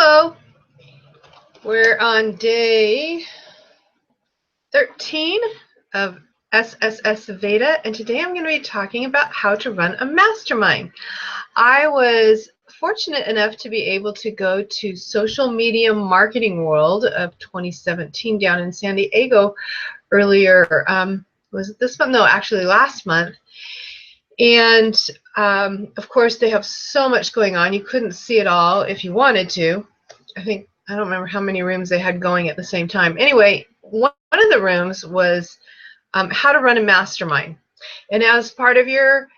Hello, we're on day 13 of SSSVEDA, and today I'm going to be talking about how to run a mastermind. I was fortunate enough to be able to go to Social Media Marketing World of 2017 down in San Diego earlier, was it this month? No, actually last month. And of course, they have so much going on. You couldn't see it all if you wanted to. I don't remember how many rooms they had going at the same time. Anyway, one of the rooms was how to run a mastermind. And as part of your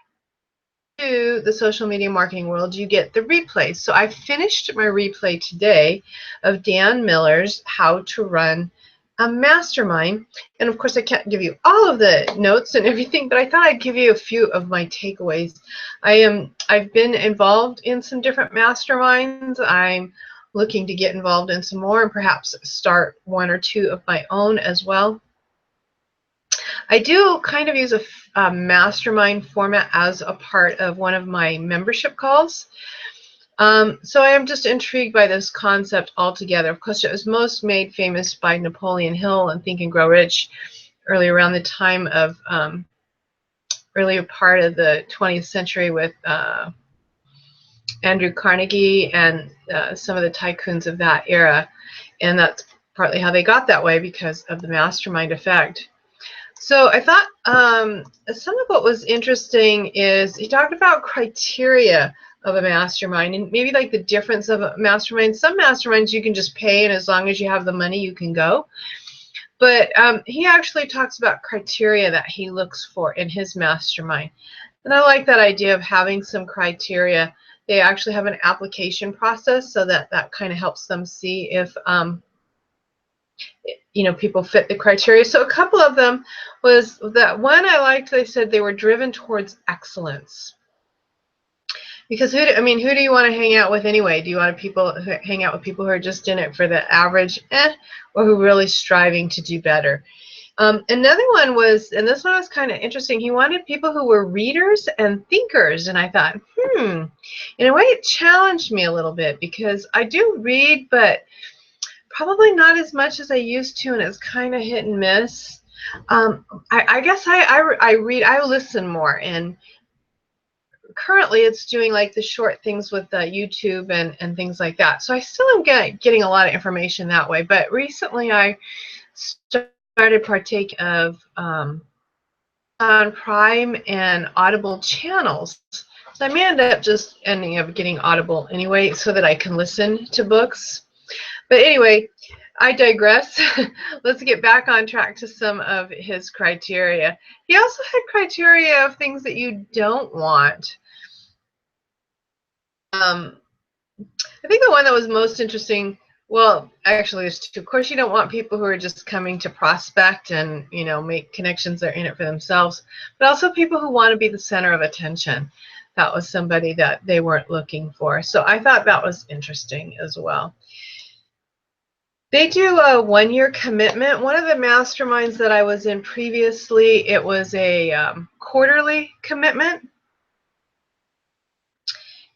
the social media marketing world, you get the replay. So I finished my replay today of Dan Miller's How to Run a Mastermind. And of course, I can't give you all of the notes and everything, but I thought I'd give you a few of my takeaways. I've been involved in some different masterminds. I'm looking to get involved in some more and perhaps start one or two of my own as well. I do kind of use a mastermind format as a part of one of my membership calls. So I am just intrigued by this concept altogether. Of course, it was most made famous by Napoleon Hill and Think and Grow Rich early around the time of earlier part of the 20th century with Andrew Carnegie and some of the tycoons of that era. And that's partly how they got that way, because of the mastermind effect. So I thought some of what was interesting is he talked about criteria of a mastermind and maybe like the difference of a mastermind. Some masterminds you can just pay, and as long as you have the money you can go. But he actually talks about criteria that he looks for in his mastermind. And I like that idea of having some criteria. They actually have an application process, so that kind of helps them see if people fit the criteria. So a couple of them was that one I liked. They said they were driven towards excellence. Because who do you want to hang out with anyway? Do you want hang out with people who are just in it for the average, or who are really striving to do better? Another one was, and this one was kind of interesting, he wanted people who were readers and thinkers. And I thought, in a way it challenged me a little bit, because I do read, but probably not as much as I used to, and it's kind of hit and miss. I guess I listen more, and currently it's doing like the short things with YouTube and things like that. So I still am getting a lot of information that way. But recently I started partaking of on Prime and Audible channels. So I may end up just ending up getting Audible anyway, so that I can listen to books. But anyway, I digress. Let's get back on track to some of his criteria. He also had criteria of things that you don't want. I think the one that was most interesting, well, actually there's two. Of course, you don't want people who are just coming to prospect and make connections. They're in it for themselves, but also people who want to be the center of attention. That was somebody that they weren't looking for. So I thought that was interesting as well. They do a one-year commitment. One of the masterminds that I was in previously, it was a quarterly commitment.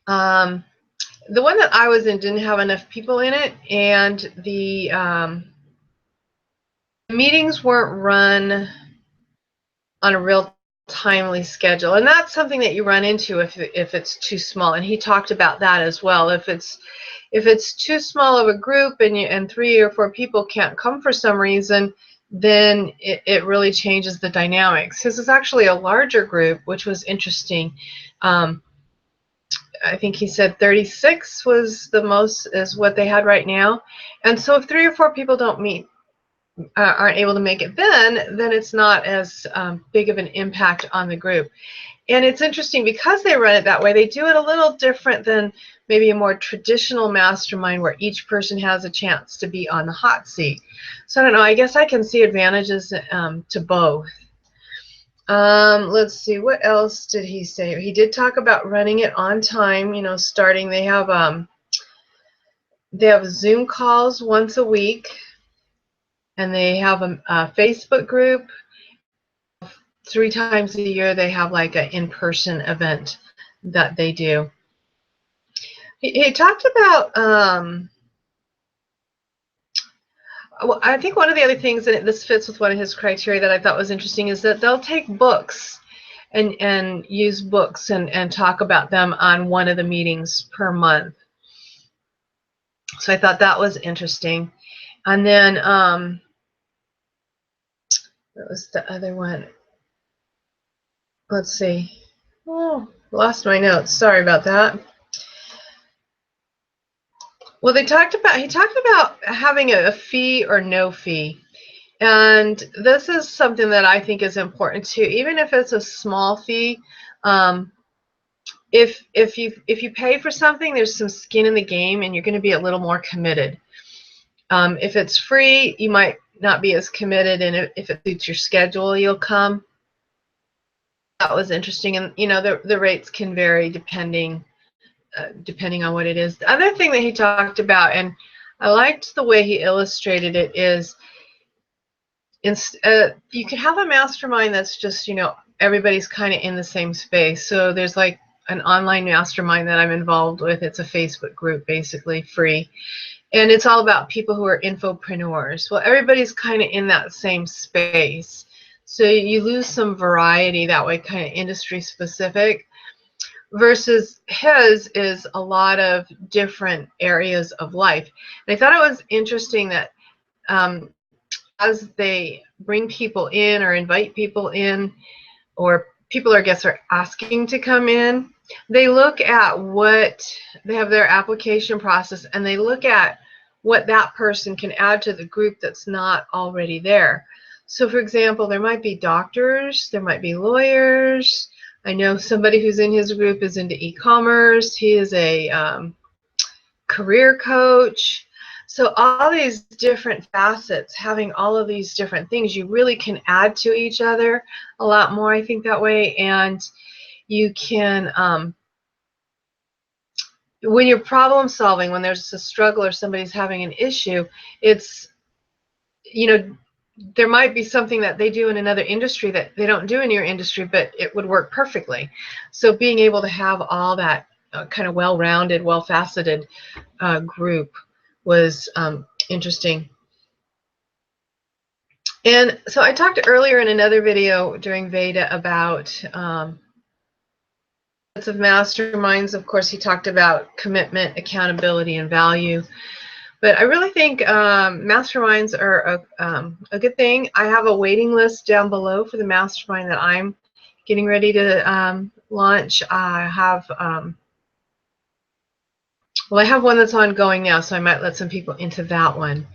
The one that I was in didn't have enough people in it, and the meetings weren't run on a real timely schedule, and that's something that you run into if it's too small. And he talked about that as well. If it's too small of a group and 3 or 4 people can't come for some reason, then it really changes the dynamics. His is actually a larger group, which was interesting. I think he said 36 was the most, is what they had right now. And so if 3 or 4 people don't meet, aren't able to make it, then it's not as big of an impact on the group. And it's interesting, because they run it that way, they do it a little different than maybe a more traditional mastermind where each person has a chance to be on the hot seat. So I don't know, I guess I can see advantages to both. Let's see, what else did he say? He did talk about running it on time, starting. They have Zoom calls once a week, and they have a Facebook group. 3 times a year they have like an in-person event that they do. He talked about well, I think one of the other things, and this fits with one of his criteria that I thought was interesting, is that they'll take books and use books and talk about them on one of the meetings per month. So I thought that was interesting. And then what was the other one? Let's see. Oh, lost my notes. Sorry about that. Well, he talked about having a fee or no fee. And this is something that I think is important too, even if it's a small fee. If you pay for something, there's some skin in the game, and you're going to be a little more committed. If it's free, you might not be as committed, and if it suits your schedule, you'll come. That was interesting, and you know the rates can vary depending on what it is. The other thing that he talked about, and I liked the way he illustrated it, is you could have a mastermind that's just, you know, everybody's kind of in the same space. So there's like an online mastermind that I'm involved with. It's a Facebook group, basically free. And it's all about people who are infopreneurs. Well, everybody's kind of in that same space. So you lose some variety that way, kind of industry specific, versus his is a lot of different areas of life. And I thought it was interesting that as they bring people in or invite people in, or people, I guess, are asking to come in, they look at what they have their application process, and they look at what that person can add to the group that's not already there. So for example, there might be doctors, there might be lawyers. I know somebody who's in his group is into e-commerce. He is a career coach. So all these different facets, having all of these different things, you really can add to each other a lot more, I think, that way. And you can, when you're problem solving, when there's a struggle or somebody's having an issue, it's, you know, there might be something that they do in another industry that they don't do in your industry, but it would work perfectly. So being able to have all that kind of well-rounded, well-faceted group was interesting. And so I talked earlier in another video during Veda about of masterminds. Of course, he talked about commitment, accountability, and value. But I really think masterminds are a good thing. I have a waiting list down below for the mastermind that I'm getting ready to launch. I have well, I have one that's ongoing now, so I might let some people into that one.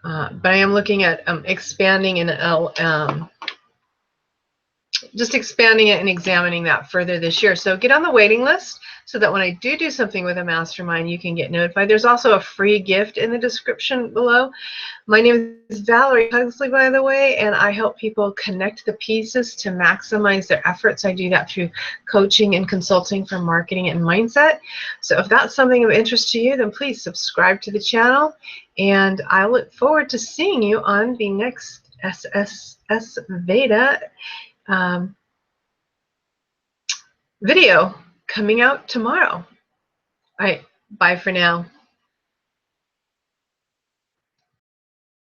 But I am looking at expanding and just expanding it and examining that further this year. So get on the waiting list so that when I do something with a mastermind, you can get notified. There's also a free gift in the description below. My name is Valerie Huxley, by the way, and I help people connect the pieces to maximize their efforts. I do that through coaching and consulting for marketing and mindset. So if that's something of interest to you, then please subscribe to the channel, and I look forward to seeing you on the next SSSVEDA video coming out tomorrow. All right, bye for now.